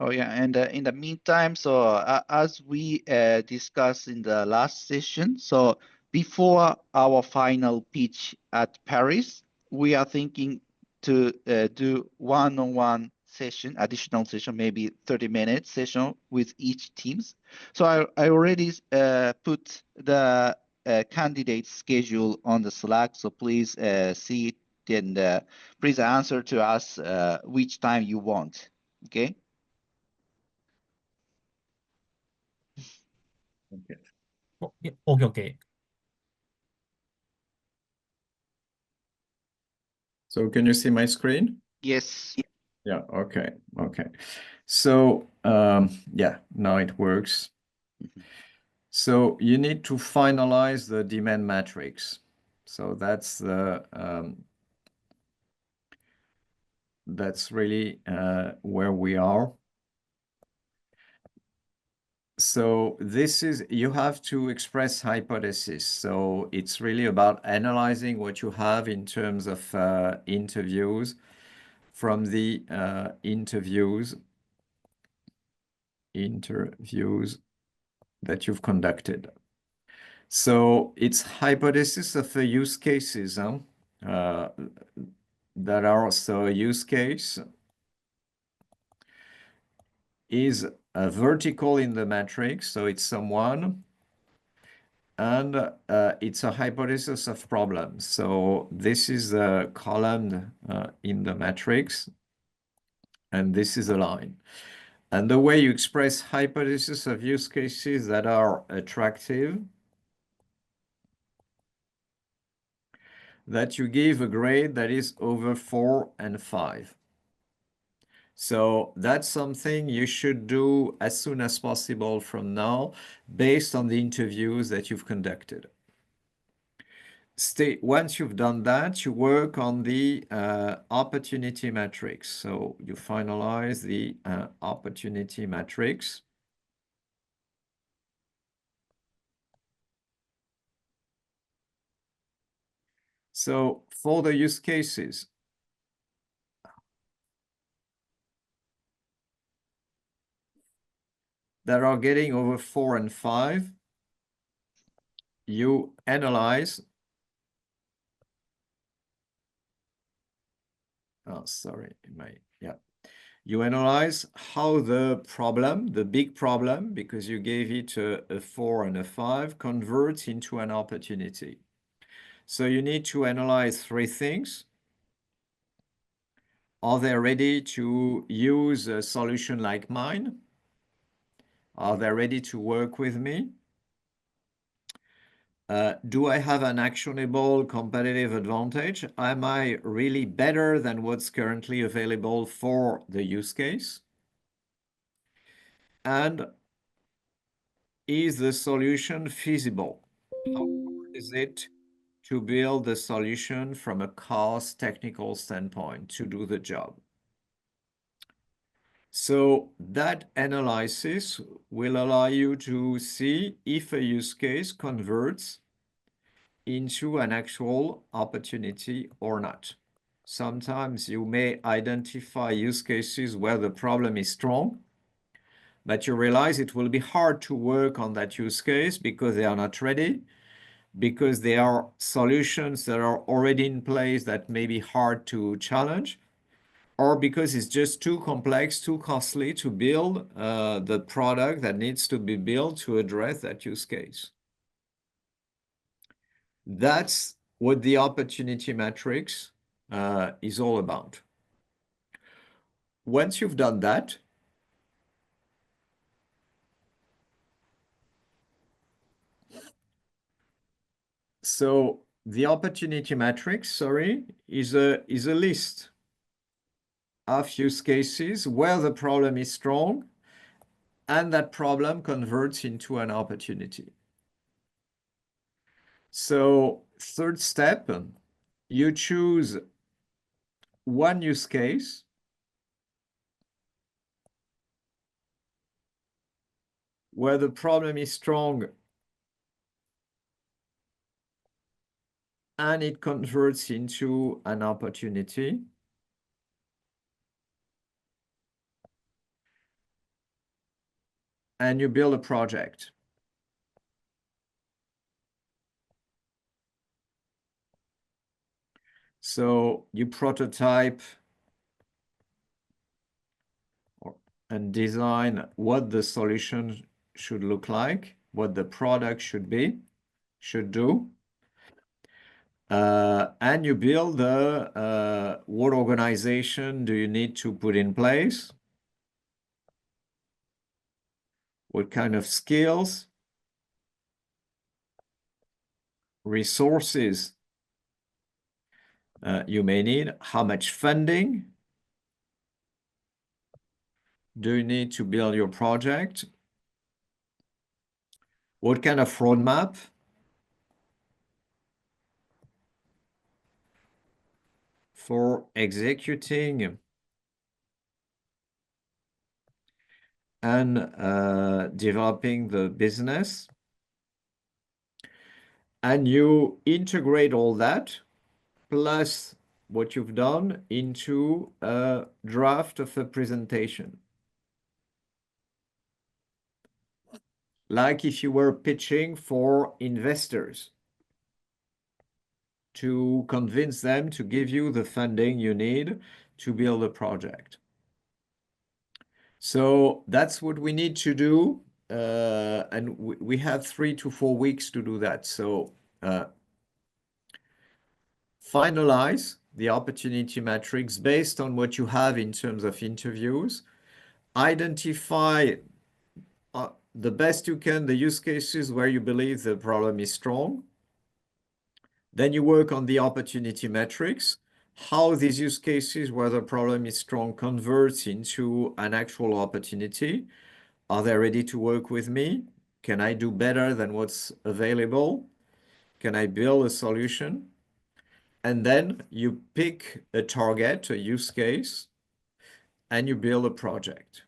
Oh yeah, and in the meantime, so as we discussed in the last session, so before our final pitch at Paris, we are thinking to do one-on-one session, additional session, maybe 30-minute session with each teams. So I already put the candidate schedule on the Slack, so please see it and please answer to us which time you want. Okay. Okay. 예, 오케이, 오케이. So can you see my screen? Yes. Yeah, okay, okay. So yeah, now it works. So you need to finalize the demand matrix. So that's really where we are. So this is, you have to express hypothesis. So it's really about analyzing what you have in terms of interviews from the interviews that you've conducted. So it's hypothesis of the use cases that are also a use case is a vertical in the matrix. So it's someone, and it's a hypothesis of problems. So this is a column in the matrix, and this is a line. And the way you express hypothesis of use cases that are attractive, that you give a grade that is over 4 and 5. So that's something you should do as soon as possible from now, based on the interviews that you've conducted. Once you've done that, you work on the opportunity matrix. So you finalize the opportunity matrix. So for the use cases, that are getting over 4 and 5, you analyze. Oh, sorry, yeah. You analyze how the problem, the big problem, because you gave it a 4 and a 5, converts into an opportunity. So you need to analyze 3 things. Are they ready to use a solution like mine? Are they ready to work with me? Do I have an actionable competitive advantage? Am I really better than what's currently available for the use case? And is the solution feasible? How hard is it to build the solution from a cost technical standpoint to do the job? So that analysis will allow you to see if a use case converts into an actual opportunity or not. Sometimes you may identify use cases where the problem is strong, but you realize it will be hard to work on that use case because they are not ready, because there are solutions that are already in place that may be hard to challenge, or because it's just too complex, too costly to build the product that needs to be built to address that use case. That's what the opportunity matrix is all about. Once you've done that, so the opportunity matrix, sorry, is a list of use cases where the problem is strong and that problem converts into an opportunity. So third step, you choose one use case where the problem is strong and it converts into an opportunity. and you build a project. So you prototype and design what the solution should look like, what the product should do. And you build what organization do you need to put in place? What kind of skills, resources you may need? How much funding do you need to build your project? What kind of roadmap? For executing and developing the business. And you integrate all that plus what you've done into a draft of a presentation. Like if you were pitching for investors to convince them to give you the funding you need to build a project. So that's what we need to do. And we have 3 to 4 weeks to do that. So finalize the opportunity matrix based on what you have in terms of interviews. Identify the best you can, the use cases where you believe the problem is strong. Then you work on the opportunity metrics, how these use cases where the problem is strong converts into an actual opportunity. Are they ready to work with me? Can I do better than what's available? Can I build a solution? And then you pick a target, a use case, and you build a project,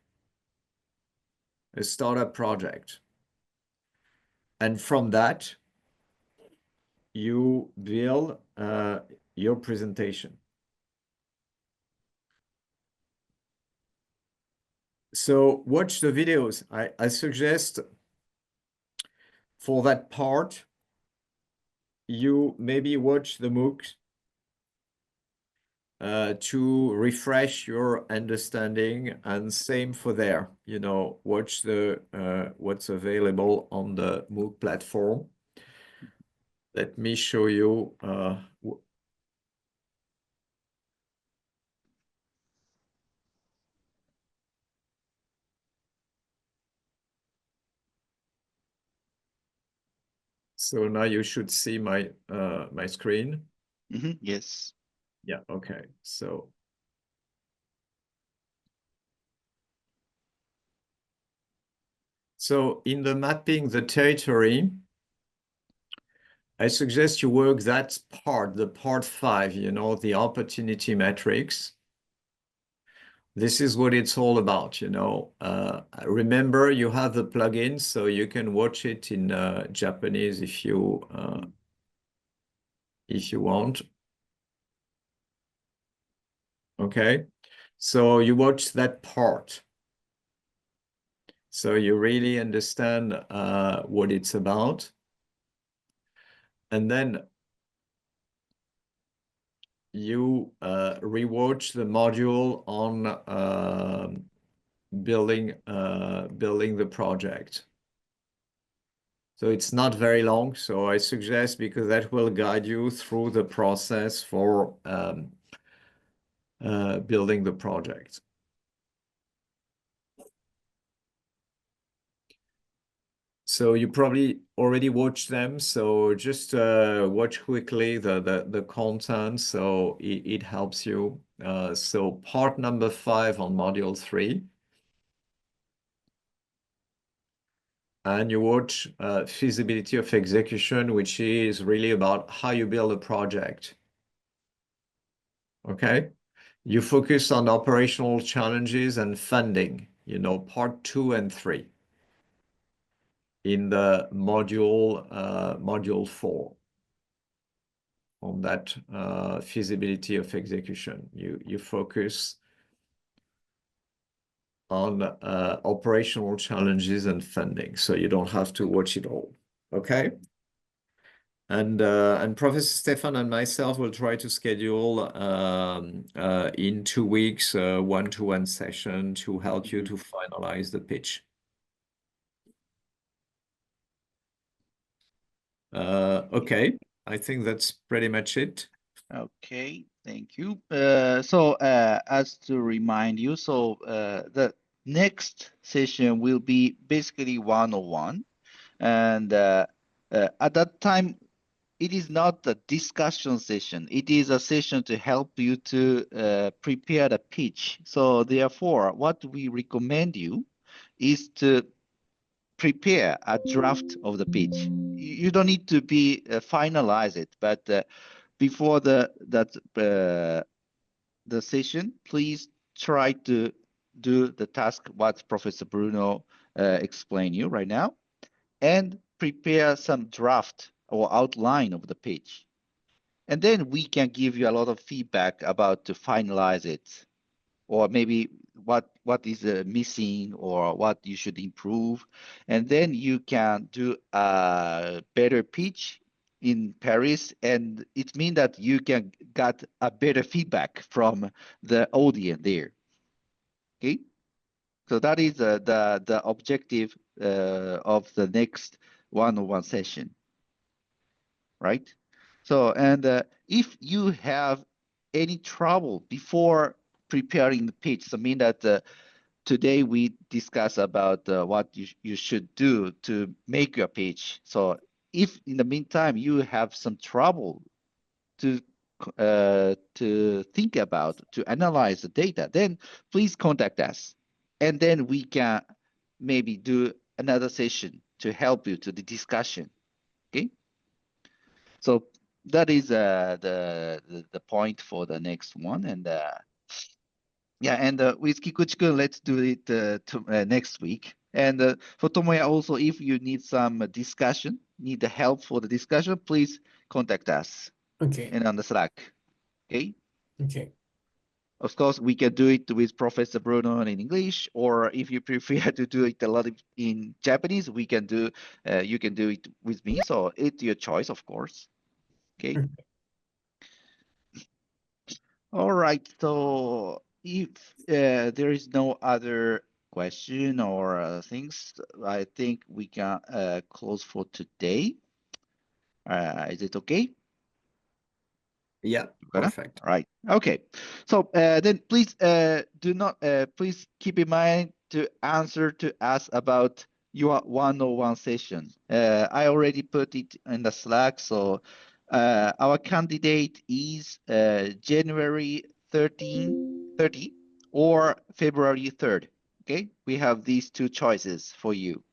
a startup project. And from that, you build your presentation. So watch the videos. I suggest for that part, you maybe watch the MOOC to refresh your understanding, and same for there, you know, watch the what's available on the MOOC platform. Let me show you so now you should see my my screen. Yes. Yeah, okay. So in the mapping the territory, I suggest you work that part, the part 5, you know, the opportunity metrics. This is what it's all about, you know. Remember, you have the plugin, so you can watch it in Japanese if you want. Okay, so you watch that part, so you really understand what it's about, and then you rewatch the module on building the project. So it's not very long, so I suggest, because that will guide you through the process for building the project. So you probably already watched them, so just watch quickly the content, so it helps you. So part number 5 on module 3. And you watch feasibility of execution, which is really about how you build a project. Okay? You focus on operational challenges and funding, you know, part 2 and 3 in the module 4 on that feasibility of execution. You focus on operational challenges and funding, so you don't have to watch it all. Okay. And Professor Stefan and myself will try to schedule in 2 weeks one-to-one session to help you to finalize the pitch. Okay, I think that's pretty much it. Okay, thank you. So as to remind you, so the next session will be basically one-on-one, and at that time, it is not a discussion session. It is a session to help you to prepare the pitch. So therefore, what we recommend you is to prepare a draft of the pitch. You don't need to be finalize it, but before the session, please try to do the task what Professor Bruno explained you right now, and prepare some draft or outline of the pitch. And then we can give you a lot of feedback about to finalize it, or maybe what is missing or what you should improve. And then you can do a better pitch in Paris, and it means that you can get a better feedback from the audience there. Okay, so that is the objective of the next one-on-one session, right? So, and if you have any trouble before preparing the pitch, so I mean that today we discuss about what you should do to make your pitch. So if in the meantime you have some trouble to think about, to analyze the data, then please contact us. And then we can maybe do another session to help you to the discussion, okay? So that is the point for the next one. And yeah, and with Kikuchi-kun, let's do it next week. And for Tomoya also, if you need some discussion, need the help for the discussion, please contact us. Okay. And on the Slack. Okay. Okay. Of course, we can do it with Professor Bruno in English, or if you prefer to do it a lot in Japanese, we can do. You can do it with me. So it's your choice, of course. Okay. All right. So if there is no other question or things, I think we can close for today. Is it okay? Yeah, perfect. All right. Okay. So then please do not please keep in mind to answer to us about your one-on-one session. I already put it in the Slack. So our candidate is January 30 or February 3rd. Okay. We have these two choices for you.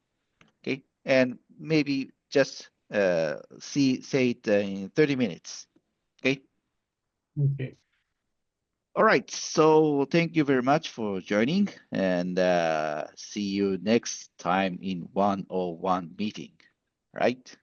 Okay. And maybe just say it in 30 minutes. Okay. Okay. All right. So thank you very much for joining, and see you next time in one-on-one meeting. Right?